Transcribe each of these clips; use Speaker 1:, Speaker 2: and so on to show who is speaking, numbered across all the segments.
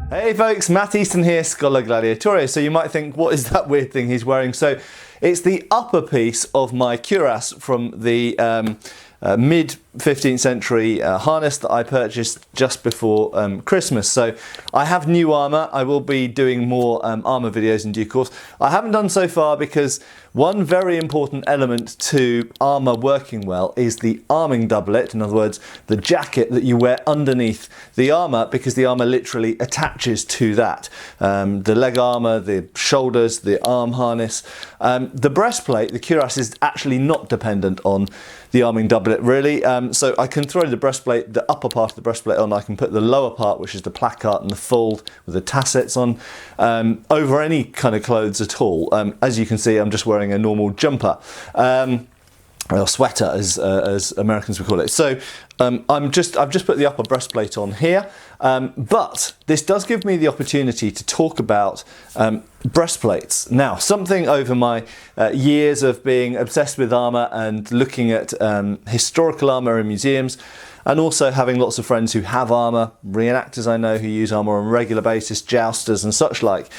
Speaker 1: Hey folks, Matt Easton here, Scholar Gladiatore. So you might think, what is that weird thing he's wearing? So it's the upper piece of my cuirass from the mid 15th century harness that I purchased just before Christmas. So I have new armour. I will be doing more armour videos in due course. I haven't done so far because one very important element to armour working well is the arming doublet. In other words, the jacket that you wear underneath the armour, because the armour literally attaches to that. The leg armour, the shoulders, the arm harness. The breastplate, the cuirass, is actually not dependent on the arming doublet really. So I can throw the breastplate, the upper part of the breastplate on. I can put the lower part, which is the placard and the fold with the tassets on, over any kind of clothes at all. As you can see, I'm just wearing a normal jumper, or sweater as Americans would call it. So I've just put the upper breastplate on here, but this does give me the opportunity to talk about breastplates. Now, something over my years of being obsessed with armour and looking at historical armour in museums, and also having lots of friends who have armour, reenactors I know who use armour on a regular basis, jousters and such like.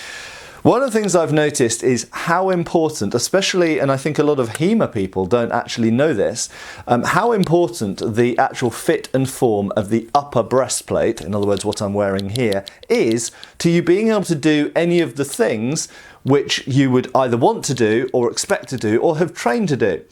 Speaker 1: One of the things I've noticed is how important, especially, and I think a lot of HEMA people don't actually know this, how important the actual fit and form of the upper breastplate, in other words what I'm wearing here, is to you being able to do any of the things which you would either want to do or expect to do or have trained to do.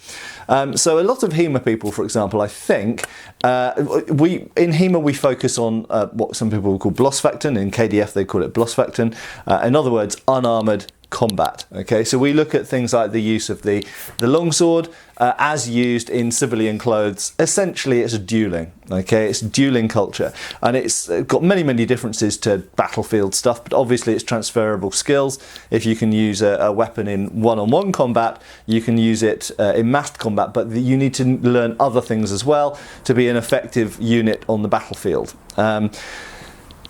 Speaker 1: So a lot of HEMA people, for example, I think, in HEMA we focus on what some people would call Blossfechten. In KDF they call it Blossfechten. In other words, unarmoured combat. Okay, so we look at things like the use of the longsword as used in civilian clothes. Essentially it's dueling. Okay, it's dueling culture, and it's got many differences to battlefield stuff, but obviously it's transferable skills. If you can use a weapon in one-on-one combat, you can use it in massed combat, but you need to learn other things as well to be an effective unit on the battlefield.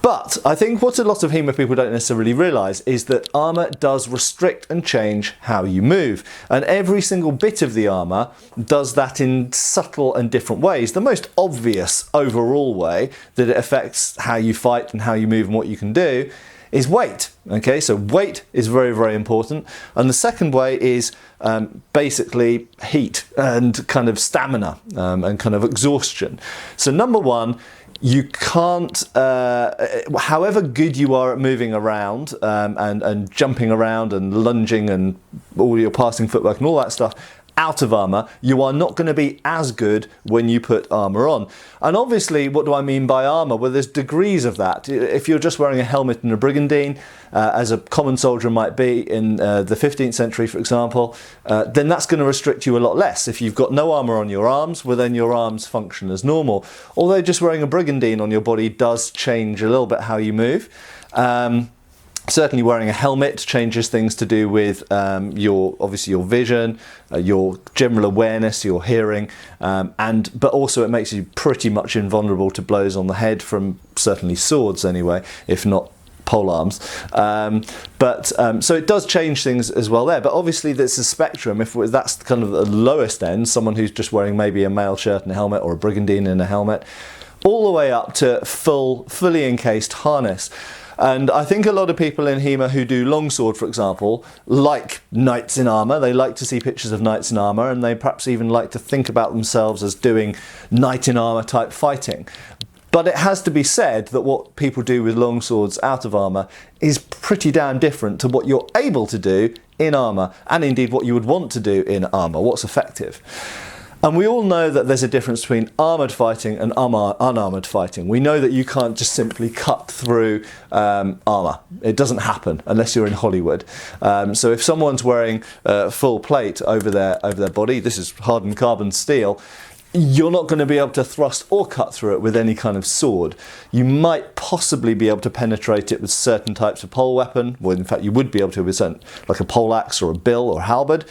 Speaker 1: But I think what a lot of HEMA people don't necessarily realise is that armour does restrict and change how you move. And every single bit of the armour does that in subtle and different ways. The most obvious overall way that it affects how you fight and how you move and what you can do is weight. Okay, so weight is very important. And the second way is basically heat and kind of stamina and kind of exhaustion. So number one, you can't, however good you are at moving around and jumping around and lunging and all your passing footwork and all that stuff, out of armour, you are not going to be as good when you put armour on. And obviously, what do I mean by armour? Well, there's degrees of that. If you're just wearing a helmet and a brigandine, as a common soldier might be in the 15th century, for example, then that's going to restrict you a lot less. If you've got no armour on your arms, well then your arms function as normal. Although just wearing a brigandine on your body does change a little bit how you move. Certainly wearing a helmet changes things to do with obviously your vision, your general awareness, your hearing, but also it makes you pretty much invulnerable to blows on the head from certainly swords anyway, if not pole arms. So it does change things as well there, but obviously there's a spectrum. If that's kind of the lowest end, someone who's just wearing maybe a mail shirt and a helmet, or a brigandine in a helmet, all the way up to fully encased harness. And I think a lot of people in HEMA who do longsword, for example, like knights in armour. They like to see pictures of knights in armour, and they perhaps even like to think about themselves as doing knight in armour type fighting. But it has to be said that what people do with longswords out of armour is pretty damn different to what you're able to do in armour, and indeed what you would want to do in armour, what's effective. And we all know that there's a difference between armoured fighting and unarmoured fighting. We know that you can't just simply cut through armour. It doesn't happen unless you're in Hollywood. So if someone's wearing full plate over their body, this is hardened carbon steel, you're not going to be able to thrust or cut through it with any kind of sword. You might possibly be able to penetrate it with certain types of pole weapon. Well, in fact, you would be able to with certain, like a poleaxe or a bill or halberd.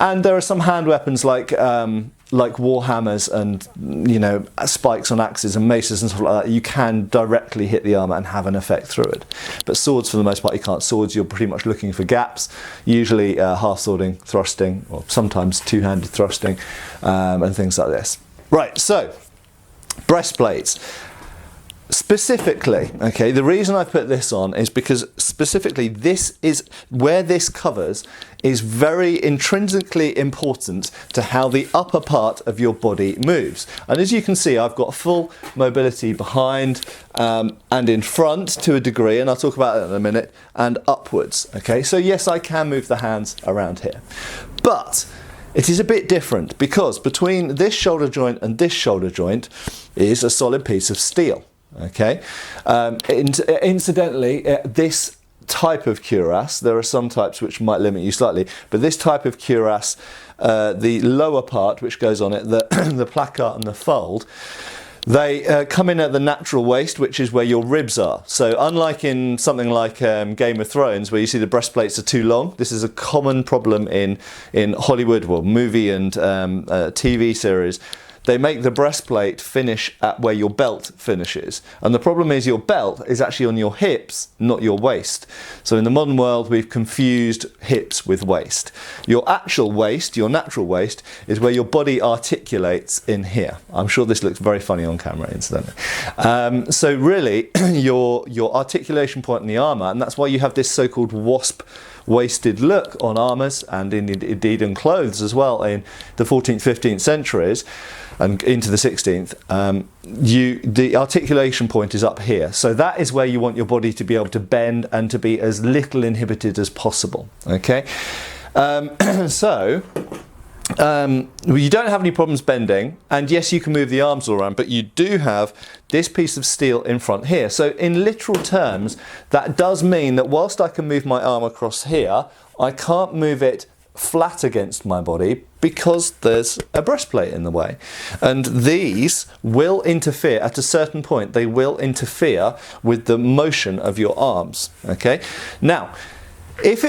Speaker 1: And there are some hand weapons like war hammers and, you know, spikes on axes and maces and stuff like that. You can directly hit the armour and have an effect through it. But swords, for the most part, you can't. Swords, you're pretty much looking for gaps, usually half-swording, thrusting, or sometimes two-handed thrusting, and things like this. Right, so breastplates. Specifically, okay, the reason I put this on is because specifically this is where this covers is very intrinsically important to how the upper part of your body moves. And as you can see, I've got full mobility behind and in front to a degree, and I'll talk about that in a minute, and upwards. Okay, so yes, I can move the hands around here, but it is a bit different because between this shoulder joint and this shoulder joint is a solid piece of steel. Okay, incidentally, this type of cuirass, there are some types which might limit you slightly, but this type of cuirass, the lower part which goes on it, the placard and the fold, they come in at the natural waist, which is where your ribs are. So unlike in something like Game of Thrones, where you see the breastplates are too long, this is a common problem in Hollywood, well, movie and TV series. They make the breastplate finish at where your belt finishes. And the problem is your belt is actually on your hips, not your waist. So in the modern world, we've confused hips with waist. Your actual waist, your natural waist, is where your body articulates in here. I'm sure this looks very funny on camera, incidentally. So really, your articulation point in the armour, and that's why you have this so-called wasp waisted look on armours and indeed in clothes as well in the 14th, 15th centuries and into the 16th, the articulation point is up here. So that is where you want your body to be able to bend and to be as little inhibited as possible. Okay, you don't have any problems bending, and yes, you can move the arms all around, but you do have this piece of steel in front here. So in literal terms, that does mean that whilst I can move my arm across here, I can't move it flat against my body because there's a breastplate in the way. And these will interfere at a certain point. They will interfere with the motion of your arms. Okay? Now, if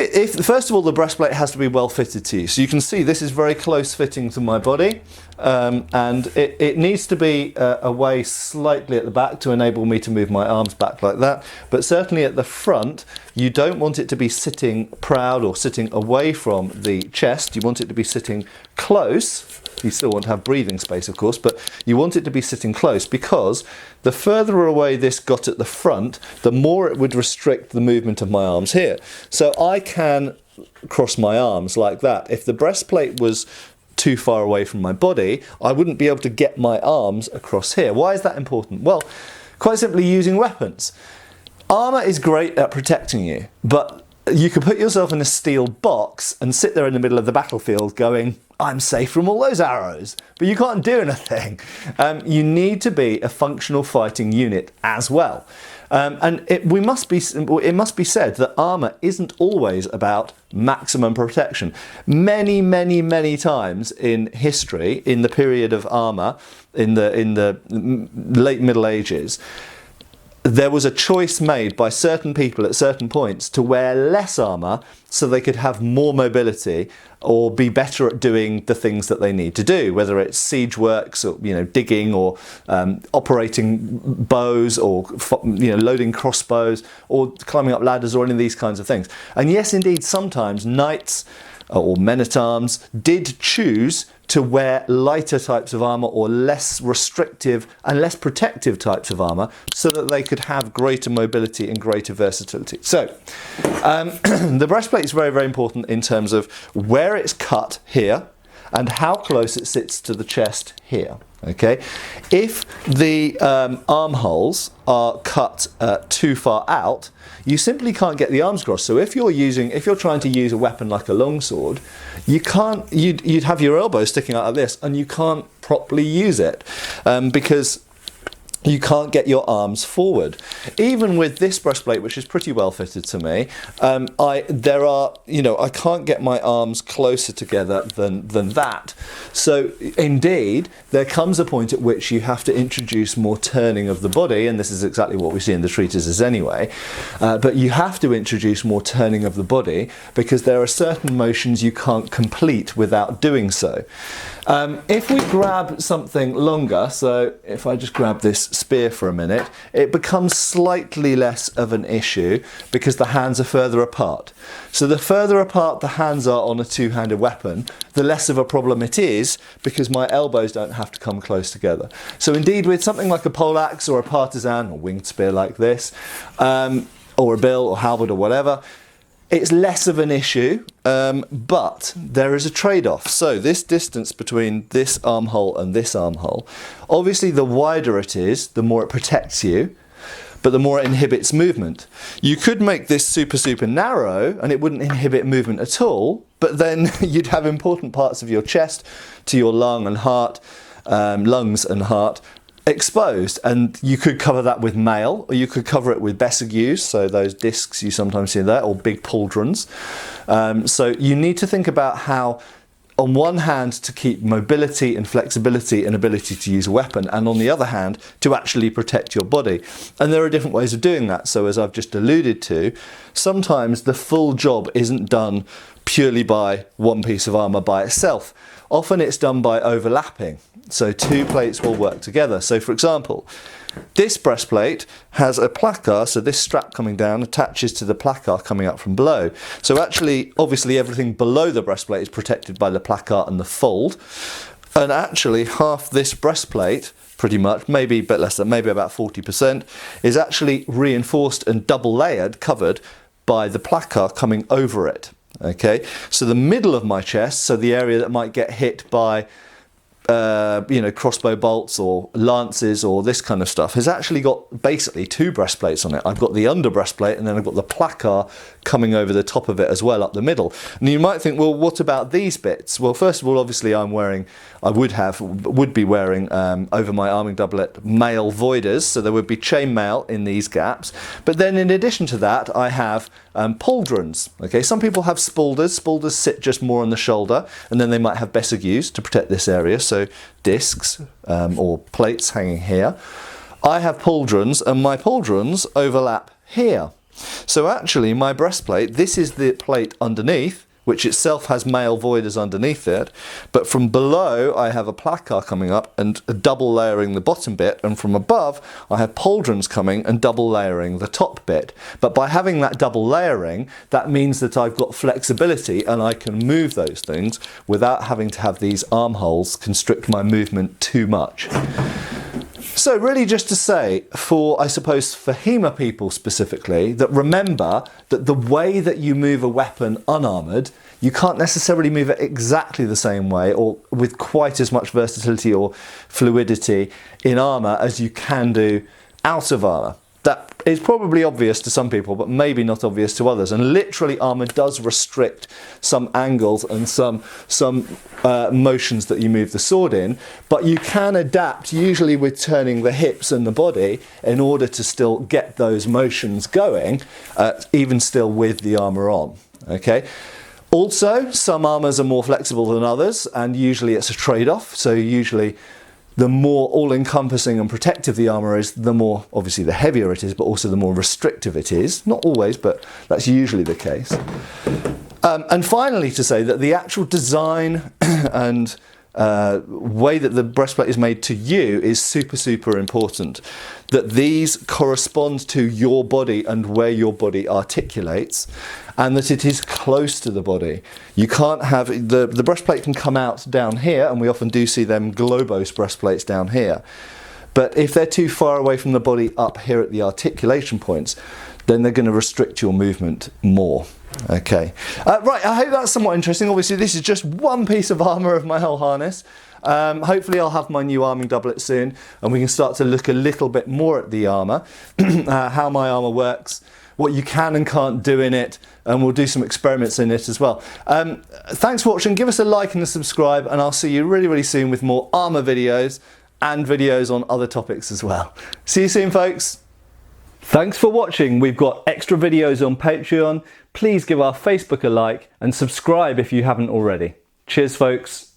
Speaker 1: first of all, the breastplate has to be well fitted to you. So you can see this is very close fitting to my body, and it needs to be away slightly at the back to enable me to move my arms back like that. But certainly at the front, you don't want it to be sitting proud or sitting away from the chest. You want it to be sitting close. You still want to have breathing space, of course, but you want it to be sitting close because the further away this got at the front, the more it would restrict the movement of my arms here. So I can cross my arms like that. If the breastplate was too far away from my body, I wouldn't be able to get my arms across here. Why is that important? Well, quite simply using weapons. Armour is great at protecting you, but you could put yourself in a steel box and sit there in the middle of the battlefield going, I'm safe from all those arrows, but you can't do anything. You need to be a functional fighting unit as well. And it must be said that armour isn't always about maximum protection. Many, many, many times in history, in the period of armour, in the late Middle Ages, there was a choice made by certain people at certain points to wear less armour so they could have more mobility or be better at doing the things that they need to do, whether it's siege works or digging or operating bows or loading crossbows or climbing up ladders or any of these kinds of things. And yes, indeed, sometimes knights or men-at-arms did choose to wear lighter types of armour or less restrictive and less protective types of armour so that they could have greater mobility and greater versatility. So the breastplate is very, very important in terms of where it's cut here and how close it sits to the chest here. Okay, if the armholes are cut too far out, you simply can't get the arms across. So if you're trying to use a weapon like a longsword, you can't. You'd have your elbow sticking out like this, and you can't properly use it because you can't get your arms forward. Even with this breastplate, which is pretty well fitted to me, I can't get my arms closer together than that. So indeed, there comes a point at which you have to introduce more turning of the body, and this is exactly what we see in the treatises anyway, but you have to introduce more turning of the body because there are certain motions you can't complete without doing so. If we grab something longer, so if I just grab this spear for a minute, it becomes slightly less of an issue because the hands are further apart. So the further apart the hands are on a two-handed weapon, the less of a problem it is because my elbows don't have to come close together. So indeed, with something like a poleaxe or a partisan or winged spear like this, or a bill or halberd or whatever, it's less of an issue, but there is a trade-off. So this distance between this armhole and this armhole, obviously the wider it is, the more it protects you, but the more it inhibits movement. You could make this super narrow and it wouldn't inhibit movement at all, but then you'd have important parts of your chest to your lungs and heart exposed, and you could cover that with mail, or you could cover it with besigues, so those discs you sometimes see there, or big pauldrons. So you need to think about how, on one hand, to keep mobility and flexibility and ability to use a weapon, and on the other hand, to actually protect your body. And there are different ways of doing that. So as I've just alluded to, sometimes the full job isn't done purely by one piece of armour by itself. Often it's done by overlapping. So two plates will work together. So for example, this breastplate has a placar, so this strap coming down attaches to the placar coming up from below. So actually, obviously everything below the breastplate is protected by the placar and the fold. And actually half this breastplate, pretty much, maybe a bit less than, maybe about 40%, is actually reinforced and double layered, covered by the placar coming over it. Okay, so the middle of my chest, so the area that might get hit by crossbow bolts or lances or this kind of stuff, has actually got basically two breastplates on it. I've got the under breastplate and then I've got the placar coming over the top of it as well up the middle. And you might think, well, what about these bits? Well, first of all, obviously I would be wearing over my arming doublet mail voiders, so there would be chain mail in these gaps. But then in addition to that, I have pauldrons. Okay, some people have spaulders. Spaulders sit just more on the shoulder, and then they might have besigues to protect this area, so discs or plates hanging here. I have pauldrons, and my pauldrons overlap here. So actually my breastplate, this is the plate underneath, which itself has mail voiders underneath it, but from below I have a placar coming up and double layering the bottom bit, and from above I have pauldrons coming and double layering the top bit. But by having that double layering, that means that I've got flexibility and I can move those things without having to have these armholes constrict my movement too much. So really just to say, I suppose for HEMA people specifically, that remember that the way that you move a weapon unarmoured, you can't necessarily move it exactly the same way or with quite as much versatility or fluidity in armour as you can do out of armour. That is probably obvious to some people, but maybe not obvious to others. And literally armour does restrict some angles and some motions that you move the sword in, but you can adapt, usually with turning the hips and the body, in order to still get those motions going, even still with the armour on. Okay. Also, some armours are more flexible than others, and usually it's a trade-off. So usually the more all-encompassing and protective the armour is, the more, obviously the heavier it is, but also the more restrictive it is. Not always, but that's usually the case. And finally, to say that the actual design and way that the breastplate is made to you is super important. That these correspond to your body and where your body articulates, and that it is close to the body. You can't have, the breastplate can come out down here, and we often do see them globose breastplates down here. But if they're too far away from the body up here at the articulation points, then they're going to restrict your movement more. Okay, right, I hope that's somewhat interesting. Obviously this is just one piece of armour of my whole harness. Hopefully I'll have my new arming doublet soon, and we can start to look a little bit more at the armour, how my armour works, what you can and can't do in it, and we'll do some experiments in it as well. Thanks for watching. Give us a like and a subscribe, and I'll see you really soon with more armour videos and videos on other topics as well. See you soon, folks. Thanks for watching. We've got extra videos on Patreon. Please give our Facebook a like and subscribe if you haven't already. Cheers, folks.